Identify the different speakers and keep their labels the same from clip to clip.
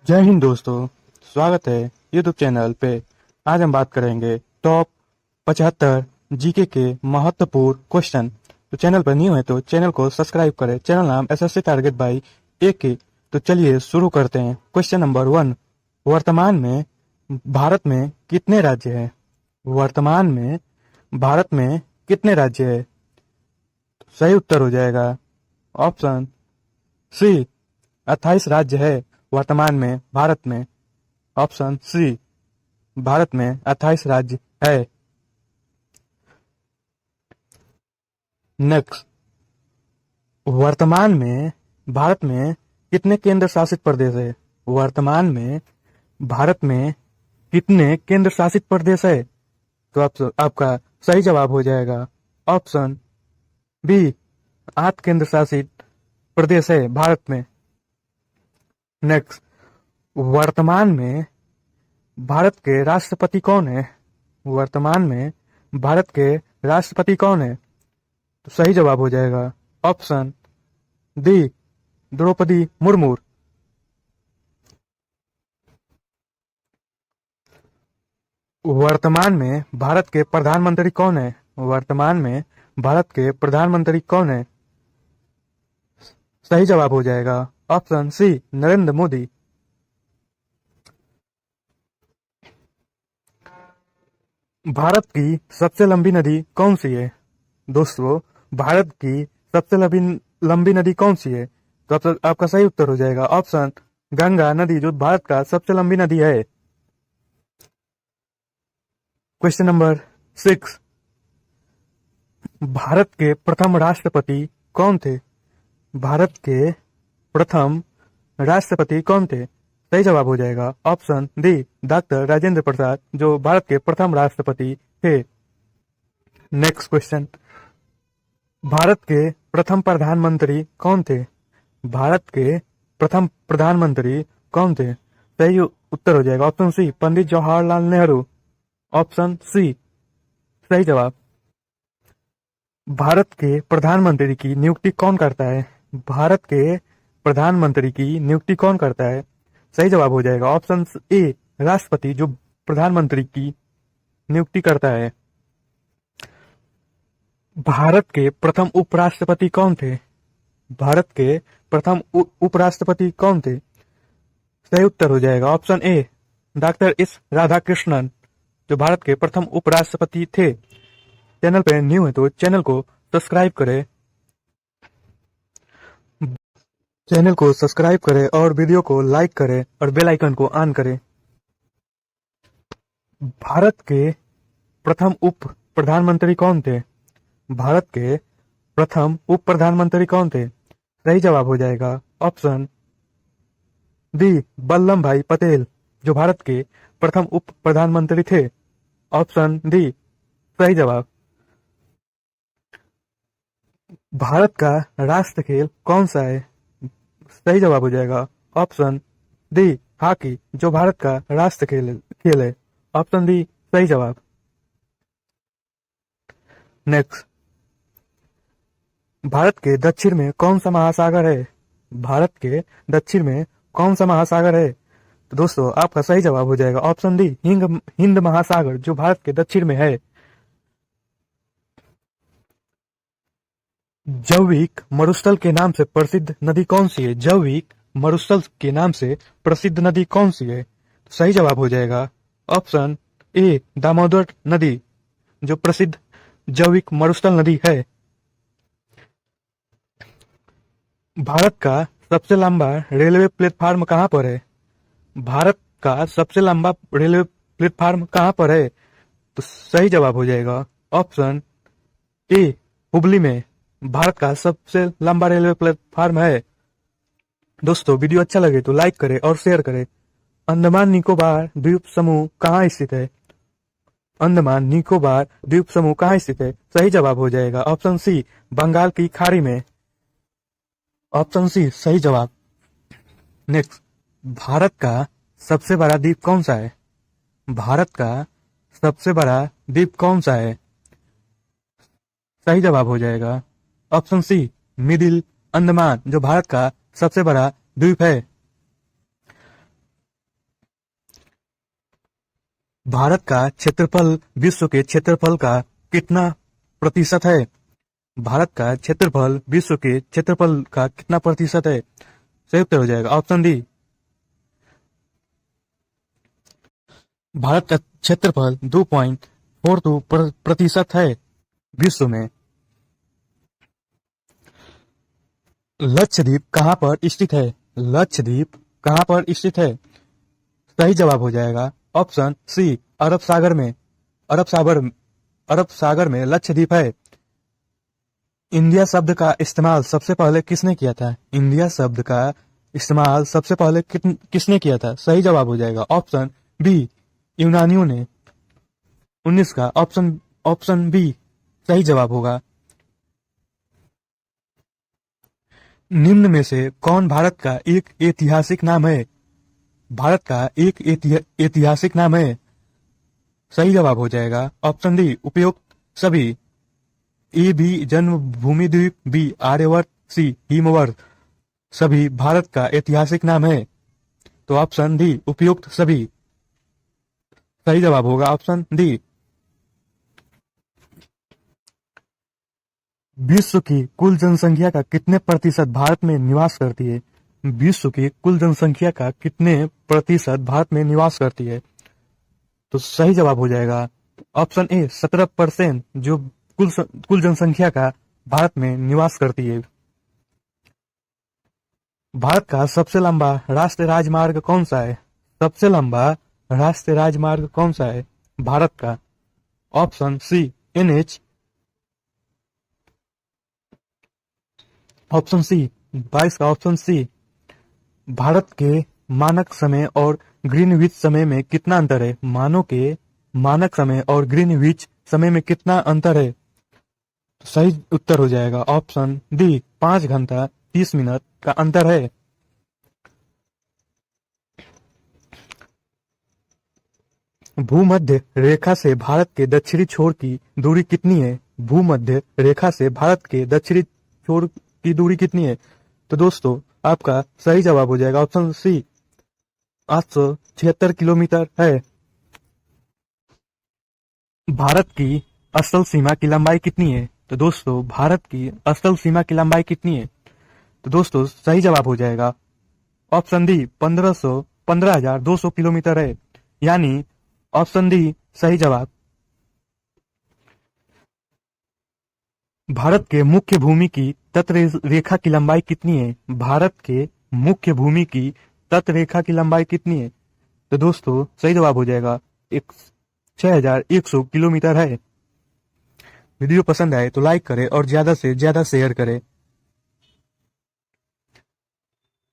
Speaker 1: जय हिंद दोस्तों। स्वागत है यूट्यूब चैनल पे। आज हम बात करेंगे टॉप 75 जीके के महत्वपूर्ण क्वेश्चन। तो चैनल पर न्यू है तो चैनल को सब्सक्राइब करें। चैनल नाम एसएससी टारगेट बाई AK। तो चलिए शुरू करते हैं। क्वेश्चन नंबर 1, वर्तमान में भारत में कितने राज्य हैं? वर्तमान में भारत में कितने राज्य है? सही उत्तर हो जाएगा ऑप्शन सी, 28 राज्य है वर्तमान में भारत में। ऑप्शन सी, भारत में 28 राज्य है। नेक्स्ट, वर्तमान में भारत में कितने केंद्र शासित प्रदेश है? वर्तमान में भारत में कितने केंद्र शासित प्रदेश है? तो आपका सही जवाब हो जाएगा ऑप्शन बी, 8 केंद्र शासित प्रदेश है भारत में। नेक्स्ट, वर्तमान में भारत के राष्ट्रपति कौन है? वर्तमान में भारत के राष्ट्रपति कौन है? तो सही जवाब हो जाएगा ऑप्शन डी, द्रौपदी मुर्मू। वर्तमान में भारत के प्रधानमंत्री कौन है? वर्तमान में भारत के प्रधानमंत्री कौन है? सही जवाब हो जाएगा ऑप्शन सी, नरेंद्र मोदी। भारत की सबसे लंबी नदी कौन सी है? दोस्तों, भारत की सबसे लंबी नदी कौन सी है? तो आपका सही उत्तर हो जाएगा ऑप्शन गंगा नदी, जो भारत का सबसे लंबी नदी है। क्वेश्चन नंबर 6, भारत के प्रथम राष्ट्रपति कौन थे? भारत के प्रथम राष्ट्रपति कौन थे? सही जवाब हो जाएगा option D, doctor Rajendra Prasad, जो भारत के प्रथम राष्ट्रपति थे। नेक्स्ट क्वेश्चन, भारत के प्रथम प्रधानमंत्री कौन थे? भारत के प्रथम प्रधानमंत्री कौन थे? सही उत्तर हो जाएगा ऑप्शन सी, पंडित जवाहरलाल नेहरू। ऑप्शन सी सही जवाब। भारत के प्रधानमंत्री की नियुक्ति कौन करता है? भारत के प्रधानमंत्री की नियुक्ति कौन करता है? सही जवाब हो जाएगा ऑप्शन ए, राष्ट्रपति, जो प्रधानमंत्री की नियुक्ति करता है। भारत के प्रथम उपराष्ट्रपति कौन थे? भारत के प्रथम उपराष्ट्रपति कौन थे? सही उत्तर हो जाएगा option A, doctor S Radhakrishnan, जो भारत के प्रथम उपराष्ट्रपति थे। चैनल पे न्यू है तो चैनल को सब्सक्राइब करें। चैनल को सब्सक्राइब करें और वीडियो को लाइक करें और बेल आइकन को ऑन करें। भारत के प्रथम उप प्रधानमंत्री कौन थे? भारत के प्रथम उप प्रधानमंत्री कौन थे? सही जवाब हो जाएगा ऑप्शन डी, वल्लभ भाई पटेल, जो भारत के प्रथम उप प्रधानमंत्री थे। ऑप्शन डी सही जवाब। भारत का राष्ट्र खेल कौन सा है? सही जवाब हो जाएगा ऑप्शन डी, हॉकी, जो भारत का राष्ट्र खेल है। ऑप्शन डी सही जवाब। नेक्स्ट, भारत के दक्षिण में कौन सा महासागर है? भारत के दक्षिण में कौन सा महासागर है? तो दोस्तों, आपका सही जवाब हो जाएगा ऑप्शन डी, हिंद महासागर, जो भारत के दक्षिण में है। जैविक मरुस्थल के नाम से प्रसिद्ध नदी कौन सी है? जैविक मरुस्थल के नाम से प्रसिद्ध नदी कौन सी है? सही जवाब हो जाएगा ऑप्शन ए, दामोदर नदी, जो प्रसिद्ध जैविक मरुस्थल नदी है। भारत का सबसे लंबा रेलवे प्लेटफार्म कहाँ पर है? भारत का सबसे लंबा रेलवे प्लेटफार्म कहाँ पर है? तो सही जवाब हो जाएगा ऑप्शन ए, हुबली में भारत का सबसे लंबा रेलवे प्लेटफार्म है। दोस्तों, वीडियो अच्छा लगे तो लाइक करें और शेयर करें। अंडमान निकोबार द्वीप समूह कहाँ स्थित है? अंडमान निकोबार द्वीप समूह कहाँ स्थित है? सही जवाब हो जाएगा ऑप्शन सी, बंगाल की खाड़ी में। ऑप्शन सी सही जवाब। नेक्स्ट, भारत का सबसे बड़ा द्वीप कौन सा है? भारत का सबसे बड़ा द्वीप कौन सा है? सही जवाब हो जाएगा ऑप्शन सी, मिडिल अंडमान, जो भारत का सबसे बड़ा द्वीप है। भारत का क्षेत्रफल विश्व के क्षेत्रफल का कितना प्रतिशत है? भारत का क्षेत्रफल विश्व के क्षेत्रफल का कितना प्रतिशत है? सही उत्तर हो जाएगा ऑप्शन डी। भारत का क्षेत्रफल 2.42 प्रतिशत है विश्व में। लक्षद्वीप कहाँ पर स्थित है? लक्षद्वीप कहाँ पर स्थित है? सही जवाब हो जाएगा ऑप्शन सी, अरब सागर में। अरब सागर में लक्षद्वीप है। इंडिया शब्द का इस्तेमाल सबसे पहले किसने किया था? इंडिया शब्द का इस्तेमाल सबसे पहले किसने किया था? सही जवाब हो जाएगा ऑप्शन बी, यूनानियों ने। 19 का ऑप्शन बी सही जवाब होगा। निम्न में से कौन भारत का एक ऐतिहासिक नाम है? भारत का एक ऐतिहासिक नाम है। सही जवाब हो जाएगा ऑप्शन डी, उपयुक्त सभी। ए बी, जन्मभूमि द्वीप, बी आर्यवर्त, सी हिमवर्त सभी भारत का ऐतिहासिक नाम है। तो ऑप्शन डी, उपयुक्त सभी सही जवाब होगा ऑप्शन डी। विश्व की कुल जनसंख्या का कितने प्रतिशत भारत में निवास करती है? विश्व की कुल जनसंख्या का कितने प्रतिशत भारत में निवास करती है? तो सही जवाब हो जाएगा ऑप्शन ए, 17%, जो कुल जनसंख्या का भारत में निवास करती है। भारत का सबसे लंबा राष्ट्रीय राजमार्ग कौन सा है? सबसे लंबा राष्ट्रीय राजमार्ग कौन सा है भारत का? Option C, NH। Option C 22 का ऑप्शन सी। भारत के मानक समय और ग्रीनविच समय में कितना अंतर है? मानक समय और ग्रीनविच समय में कितना अंतर है? तो सही उत्तर हो जाएगा ऑप्शन डी, 5 घंटा 30 मिनट का अंतर है। भूमध्य रेखा से भारत के दक्षिणी छोर की दूरी कितनी है? भूमध्य रेखा से भारत के दक्षिणी छोर की दूरी कितनी है? तो दोस्तों आपका सही जवाब हो जाएगा ऑप्शन सी, 876 किलोमीटर है। भारत की असल सीमा की लंबाई कितनी है? तो दोस्तों भारत की असल सीमा की लंबाई कितनी है? तो दोस्तों सही जवाब हो जाएगा ऑप्शन डी, 15,200 किलोमीटर है। यानी ऑप्शन डी सही जवाब। भारत के मुख्य भूमि की तटरेखा की लंबाई कितनी है? भारत के मुख्य भूमि की तटरेखा की लंबाई कितनी है? तो दोस्तों सही जवाब हो जाएगा 6,100 किलोमीटर है। वीडियो पसंद आए तो लाइक करें और ज्यादा से ज्यादा शेयर करें।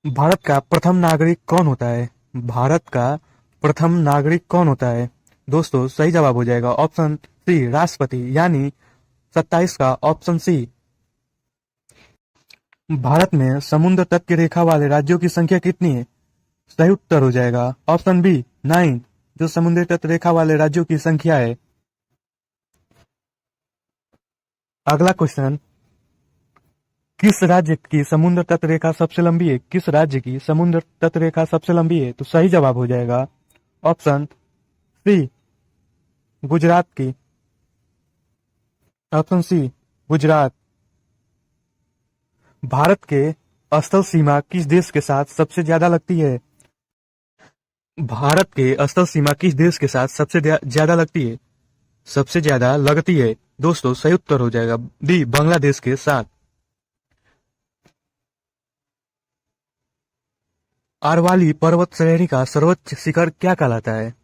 Speaker 1: भारत का प्रथम नागरिक कौन होता है? भारत का प्रथम नागरिक कौन होता है? दोस्तों सही जवाब हो जाएगा ऑप्शन सी, राष्ट्रपति। यानी 27 का ऑप्शन सी। भारत में समुद्र तट की रेखा वाले राज्यों की संख्या कितनी है? सही उत्तर हो जाएगा ऑप्शन बी, 9, जो समुद्र तट रेखा वाले राज्यों की संख्या है। अगला क्वेश्चन, किस राज्य की समुद्र तट रेखा सबसे लंबी है? किस राज्य की समुद्र तट रेखा सबसे लंबी है? तो सही जवाब हो जाएगा ऑप्शन सी, गुजरात की। Option C, Gujarat. भारत के स्थल सीमा किस देश के साथ सबसे ज्यादा लगती है? भारत के स्थल सीमा किस देश के साथ सबसे ज्यादा लगती है? सबसे ज्यादा लगती है दोस्तों सही उत्तर हो जाएगा डी, बांग्लादेश के साथ। अरवाली पर्वत श्रेणी का सर्वोच्च शिखर क्या कहलाता है?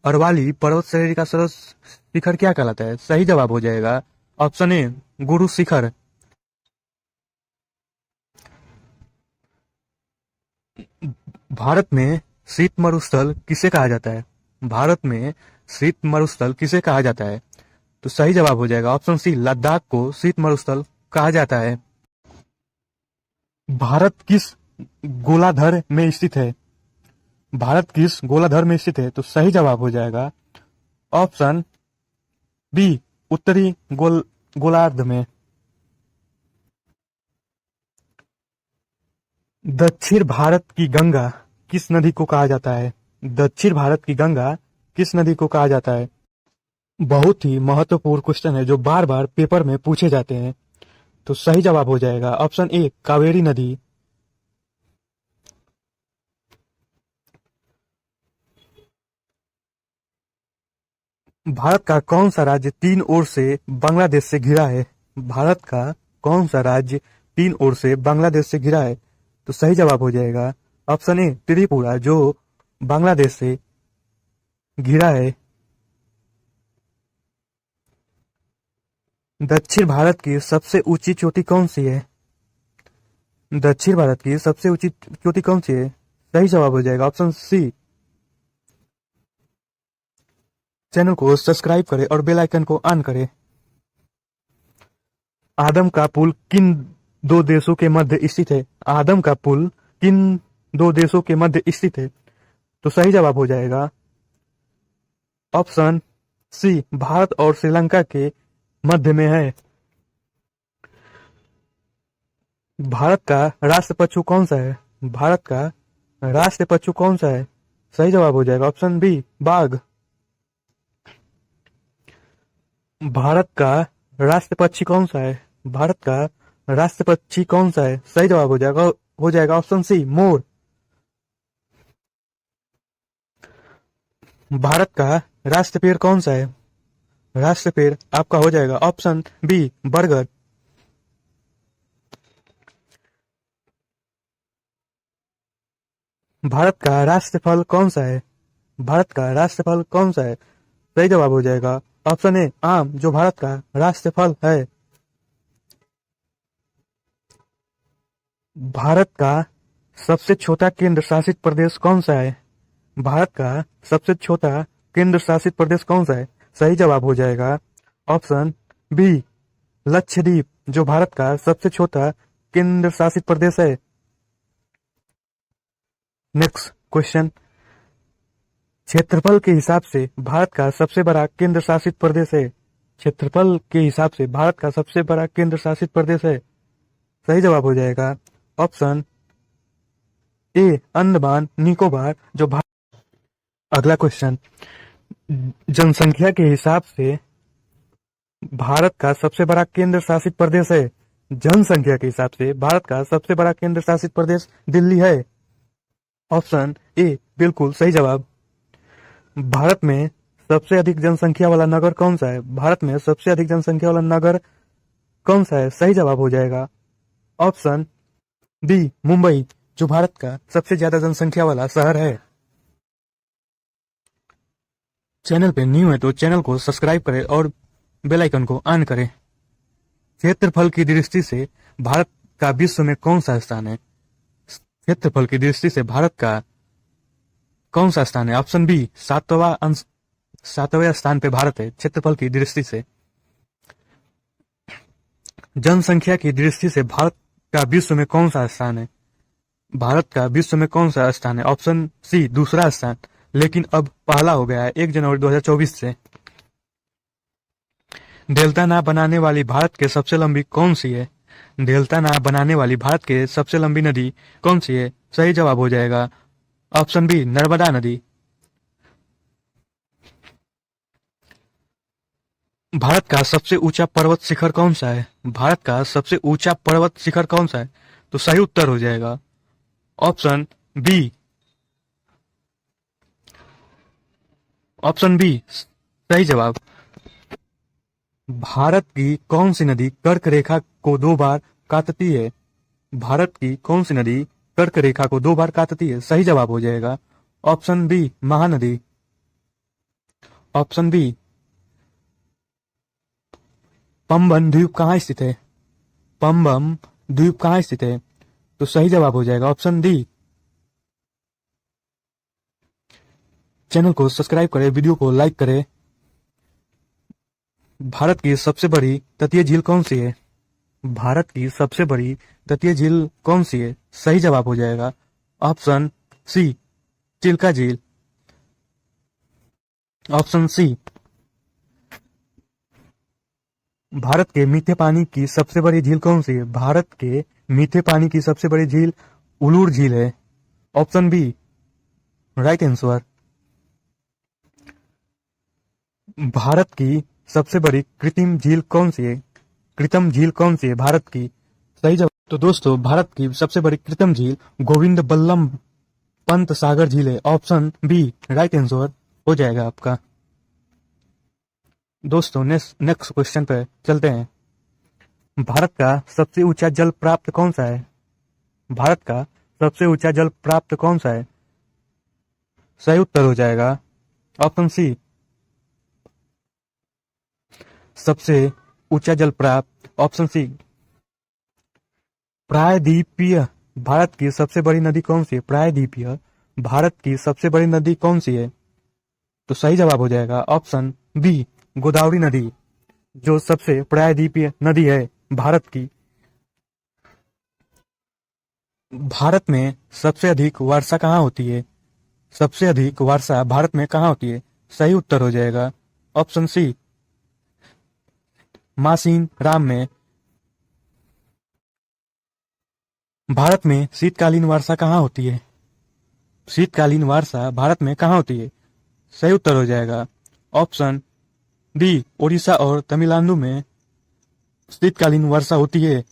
Speaker 1: अरवाली पर्वत श्रेणी का सर्वोच्च शिखर क्या कहलाता है? सही जवाब हो जाएगा ऑप्शन ए, गुरु शिखर। भारत में शीत मरुस्थल किसे कहा जाता है? भारत में शीत मरुस्थल किसे कहा जाता है? तो सही जवाब हो जाएगा ऑप्शन सी, लद्दाख को शीत मरुस्थल कहा जाता है। भारत किस गोलार्ध में स्थित है? भारत किस गोलार्ध में स्थित है? तो सही जवाब हो जाएगा ऑप्शन बी, उत्तरी गोलार्ध में। दक्षिण भारत की गंगा किस नदी को कहा जाता है? दक्षिण भारत की गंगा किस नदी को कहा जाता है? बहुत ही महत्वपूर्ण क्वेश्चन है जो बार बार पेपर में पूछे जाते हैं। तो सही जवाब हो जाएगा ऑप्शन ए, कावेरी नदी। भारत का कौन सा राज्य तीन ओर से बांग्लादेश से घिरा है? भारत का कौन सा राज्य तीन ओर से बांग्लादेश से घिरा है? तो सही जवाब हो जाएगा ऑप्शन ए, त्रिपुरा, जो बांग्लादेश से घिरा है। दक्षिण भारत की सबसे ऊंची चोटी कौन सी है? दक्षिण भारत की सबसे ऊंची चोटी कौन सी है? सही जवाब हो जाएगा ऑप्शन सी। चैनल को सब्सक्राइब करें और बेल आइकन को ऑन करें। आदम का पुल किन दो देशों के मध्य स्थित है? आदम का पुल किन दो देशों के मध्य स्थित है? तो सही जवाब हो जाएगा ऑप्शन सी, भारत और श्रीलंका के मध्य में है। भारत का राष्ट्र पशु कौन सा है? भारत का राष्ट्र पशु कौन सा है? सही जवाब हो जाएगा ऑप्शन बी, बाघ। भारत का राष्ट्र पक्षी कौन सा है? भारत का राष्ट्र पक्षी कौन सा है? सही जवाब हो जाएगा ऑप्शन सी, मोर। भारत का राष्ट्र पेड़ कौन सा है? राष्ट्र पेड़ आपका हो जाएगा ऑप्शन बी, बरगद। भारत का राष्ट्र फल कौन सा है? भारत का राष्ट्र फल कौन सा है? सही जवाब हो जाएगा ऑप्शन ए, आम, जो भारत का राष्ट्र फल है। भारत का सबसे छोटा केंद्र शासित प्रदेश कौन सा है? भारत का सबसे छोटा केंद्र शासित प्रदेश कौन सा है? सही जवाब हो जाएगा ऑप्शन बी, लक्षद्वीप, जो भारत का सबसे छोटा केंद्र शासित प्रदेश है। नेक्स्ट क्वेश्चन, क्षेत्रफल के हिसाब से भारत का सबसे बड़ा केंद्र शासित प्रदेश है। क्षेत्रफल के हिसाब से भारत का सबसे बड़ा केंद्र शासित प्रदेश है। सही जवाब हो जाएगा ऑप्शन ए, अंडमान निकोबार, जो भारत। अगला क्वेश्चन, जनसंख्या के हिसाब से भारत का सबसे बड़ा केंद्र शासित प्रदेश है। जनसंख्या के हिसाब से भारत का सबसे बड़ा केंद्र शासित प्रदेश दिल्ली है। ऑप्शन ए बिल्कुल सही जवाब। भारत में सबसे अधिक जनसंख्या वाला नगर कौन सा है? भारत में सबसे अधिक जनसंख्या वाला नगर कौन सा है? सही जवाब हो जाएगा ऑप्शन डी, मुंबई, जो भारत का सबसे ज्यादा जनसंख्या वाला शहर है। चैनल पे न्यू है तो चैनल को सब्सक्राइब करें और बेल आइकन को ऑन करें। क्षेत्रफल की दृष्टि से भारत का विश्व में कौन सा स्थान है? क्षेत्रफल की दृष्टि से भारत का कौन सा स्थान है? ऑप्शन बी, सातवें स्थान पे भारत है क्षेत्रफल की दृष्टि से। जनसंख्या की दृष्टि से भारत का विश्व में कौन सा स्थान है? भारत का विश्व में कौन सा स्थान है? ऑप्शन सी, दूसरा स्थान, लेकिन अब पहला हो गया है 1 जनवरी 2024 से। डेल्टा नाव बनाने वाली भारत के सबसे लंबी कौन सी है? डेल्टा नाव बनाने वाली भारत के सबसे लंबी नदी कौन सी है? सही जवाब हो जाएगा ऑप्शन बी, नर्मदा नदी। भारत का सबसे ऊंचा पर्वत शिखर कौन सा है? भारत का सबसे ऊंचा पर्वत शिखर कौन सा है? तो सही उत्तर हो जाएगा ऑप्शन बी, ऑप्शन बी सही जवाब। भारत की कौन सी नदी कर्क रेखा को 2 बार काटती है? भारत की कौन सी नदी कर्क रेखा को 2 बार काटती है? सही जवाब हो जाएगा option B, Mahanadi. Option B, Pamban द्वीप कहाँ स्थित है? पंबन द्वीप कहाँ स्थित है? तो सही जवाब हो जाएगा ऑप्शन डी। चैनल को सब्सक्राइब करें, वीडियो को लाइक करें। भारत की सबसे बड़ी तटीय झील कौन सी है? भारत की सबसे बड़ी तटीय झील कौन सी है? सही जवाब हो जाएगा ऑप्शन सी, चिल्का झील। Option C. भारत के मीठे पानी की सबसे बड़ी झील कौन सी है? भारत के मीठे पानी की सबसे बड़ी झील उलूर झील है। Option B, right answer. Bharat की सबसे बड़ी कृत्रिम झील कौन सी है? कृत्रिम झील कौन सी है भारत की? सही जवाब। तो दोस्तों, भारत की सबसे बड़ी कृत्रिम झील गोविंद बल्लभ पंत सागर झील है। ऑप्शन बी राइट आंसर हो जाएगा आपका। दोस्तों, नेक्स्ट क्वेश्चन पे चलते हैं। भारत का सबसे ऊंचा जल प्राप्त कौन सा है? भारत का सबसे ऊंचा जल प्राप्त कौन सा है? सही उत्तर हो जाएगा ऑप्शन सी, सबसे ऊंचा जल प्राप्त ऑप्शन सी, प्रायद्वीपीय। भारत की सबसे बड़ी नदी कौन सी है? प्रायद्वीपीय भारत की सबसे बड़ी नदी कौन सी है? तो सही जवाब हो जाएगा ऑप्शन बी, गोदावरी नदी, जो सबसे प्रायद्वीपीय नदी है भारत की। भारत में सबसे अधिक वर्षा कहाँ होती है? सबसे अधिक वर्षा भारत में कहाँ होती है? सही उत्तर हो जाएगा ऑप्शन सी, मासीन राम में। भारत में शीतकालीन वर्षा कहाँ होती है? शीतकालीन वर्षा भारत में कहाँ होती है? सही उत्तर हो जाएगा ऑप्शन डी, उड़ीसा और तमिलनाडु में शीतकालीन वर्षा होती है।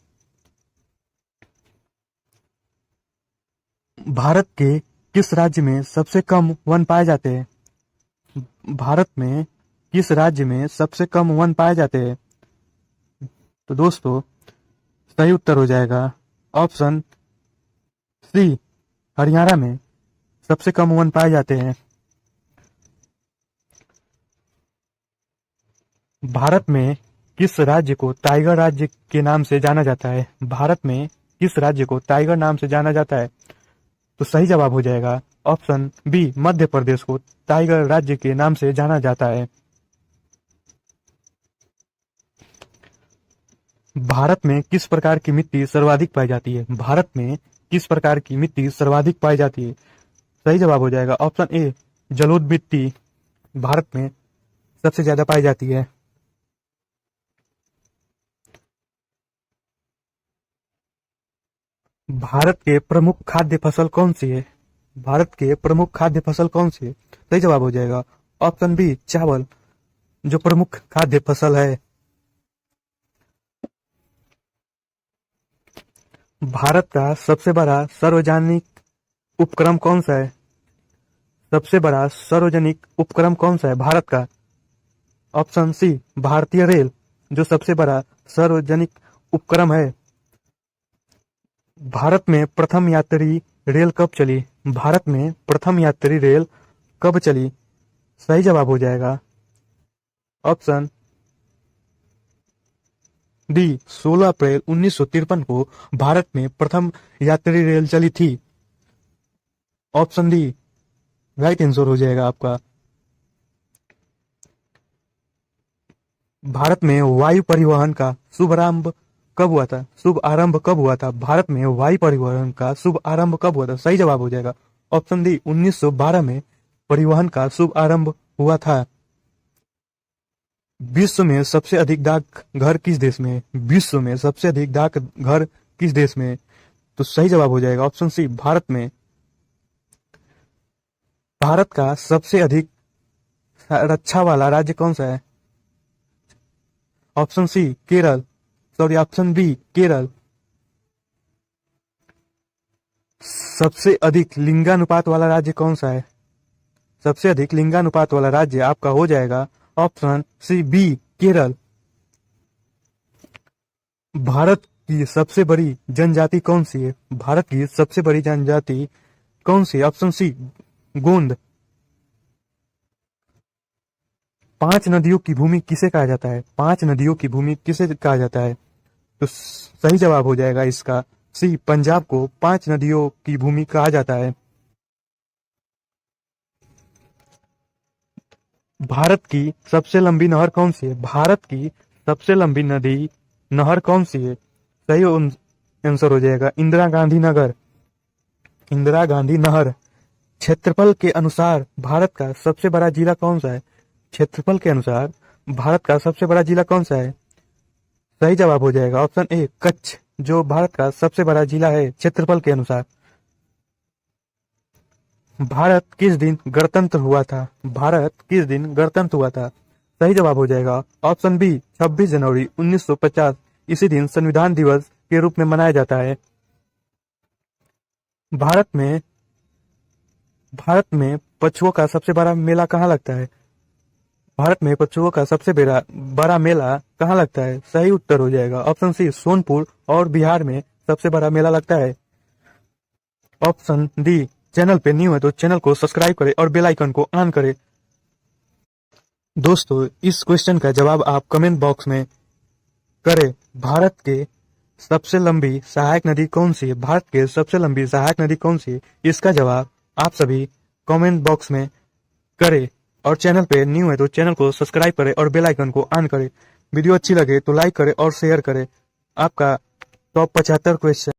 Speaker 1: भारत के किस राज्य में सबसे कम वन पाए जाते हैं? भारत में किस राज्य में सबसे कम वन पाए जाते हैं? तो दोस्तों, सही उत्तर हो जाएगा ऑप्शन सी, हरियाणा में सबसे कम वन पाए जाते हैं। भारत में किस राज्य को टाइगर राज्य के नाम से जाना जाता है? भारत में किस राज्य को टाइगर नाम से जाना जाता है? तो सही जवाब हो जाएगा ऑप्शन बी, मध्य प्रदेश को टाइगर राज्य के नाम से जाना जाता है। भारत में किस प्रकार की मिट्टी सर्वाधिक पाई जाती है? भारत में किस प्रकार की मिट्टी सर्वाधिक पाई जाती है? सही जवाब हो जाएगा ऑप्शन ए, जलोढ़ मिट्टी भारत में सबसे ज्यादा पाई जाती है। भारत के प्रमुख खाद्य फसल कौन सी है? भारत के प्रमुख खाद्य फसल कौन सी है? सही जवाब हो जाएगा ऑप्शन बी, चावल, जो प्रमुख खाद्य फसल है। भारत का सबसे बड़ा सार्वजनिक उपक्रम कौन सा है? सबसे बड़ा सार्वजनिक उपक्रम कौन सा है भारत का? ऑप्शन सी, भारतीय रेल, जो सबसे बड़ा सार्वजनिक उपक्रम है। भारत में प्रथम यात्री रेल कब चली? भारत में प्रथम यात्री रेल कब चली? सही जवाब हो जाएगा ऑप्शन डी, 16 अप्रैल 1953 को भारत में प्रथम यात्री रेल चली थी। ऑप्शन डी राइट आंसर हो जाएगा आपका। भारत में वायु परिवहन का शुभारंभ कब हुआ था? शुभ आरंभ कब हुआ था? भारत में वायु परिवहन का शुभ आरंभ कब हुआ था? सही जवाब हो जाएगा ऑप्शन डी, 1912 में परिवहन का शुभ आरंभ हुआ था। विश्व में सबसे अधिक डाक घर किस देश में है? विश्व में सबसे अधिक डाक घर किस देश में है? तो सही जवाब हो जाएगा ऑप्शन सी, भारत में। भारत का सबसे अधिक रक्षा वाला राज्य कौन सा है? Option C, Kerala, sorry option B, Kerala. सबसे अधिक लिंगानुपात वाला राज्य कौन सा है? सबसे अधिक लिंगानुपात वाला राज्य आपका हो जाएगा option C, B, Kerala. Bharat की सबसे बड़ी जनजाति कौन सी है? भारत की सबसे बड़ी जनजाति कौन सी है? ऑप्शन सी, गोंड। 5 नदियों की भूमि किसे कहा जाता है? 5 नदियों की भूमि किसे कहा जाता है? तो सही जवाब हो जाएगा इसका सी, पंजाब को 5 नदियों की भूमि कहा जाता है। भारत की सबसे लंबी नहर कौन सी है? भारत की सबसे लंबी नदी नहर कौन सी है? सही आंसर हो जाएगा इंदिरा गांधी नगर, इंदिरा गांधी नहर। क्षेत्रफल के अनुसार भारत का सबसे बड़ा जिला कौन सा है? क्षेत्रफल के अनुसार भारत का सबसे बड़ा जिला कौन सा है? सही जवाब हो जाएगा ऑप्शन ए, कच्छ, जो भारत का सबसे बड़ा जिला है क्षेत्रफल के अनुसार। भारत किस दिन गणतंत्र हुआ था? भारत किस दिन गणतंत्र हुआ था? सही जवाब हो जाएगा ऑप्शन बी 26 जनवरी 1950। इसी दिन संविधान दिवस के रूप में मनाया जाता है। भारत में भारत में पशुओं का सबसे बड़ा मेला कहाँ लगता है? भारत में पशुओं का सबसे बड़ा बड़ा मेला कहाँ लगता है? सही उत्तर हो जाएगा ऑप्शन सी सोनपुर और बिहार में सबसे बड़ा मेला लगता है। Option D. चैनल पे न्यू है तो चैनल को सब्सक्राइब करें और बेल आइकन को ऑन करें। दोस्तों, इस क्वेश्चन का जवाब आप कमेंट बॉक्स में करें। भारत के सबसे लंबी सहायक नदी कौन सी है? भारत के सबसे लंबी सहायक नदी कौन सी है? इसका जवाब आप सभी कमेंट बॉक्स में करें और चैनल पे न्यू है तो चैनल को सब्सक्राइब करें और बेल आइकन को ऑन करें। वीडियो अच्छी लगे तो लाइक करें और शेयर करें। आपका टॉप 75 क्वेश्चन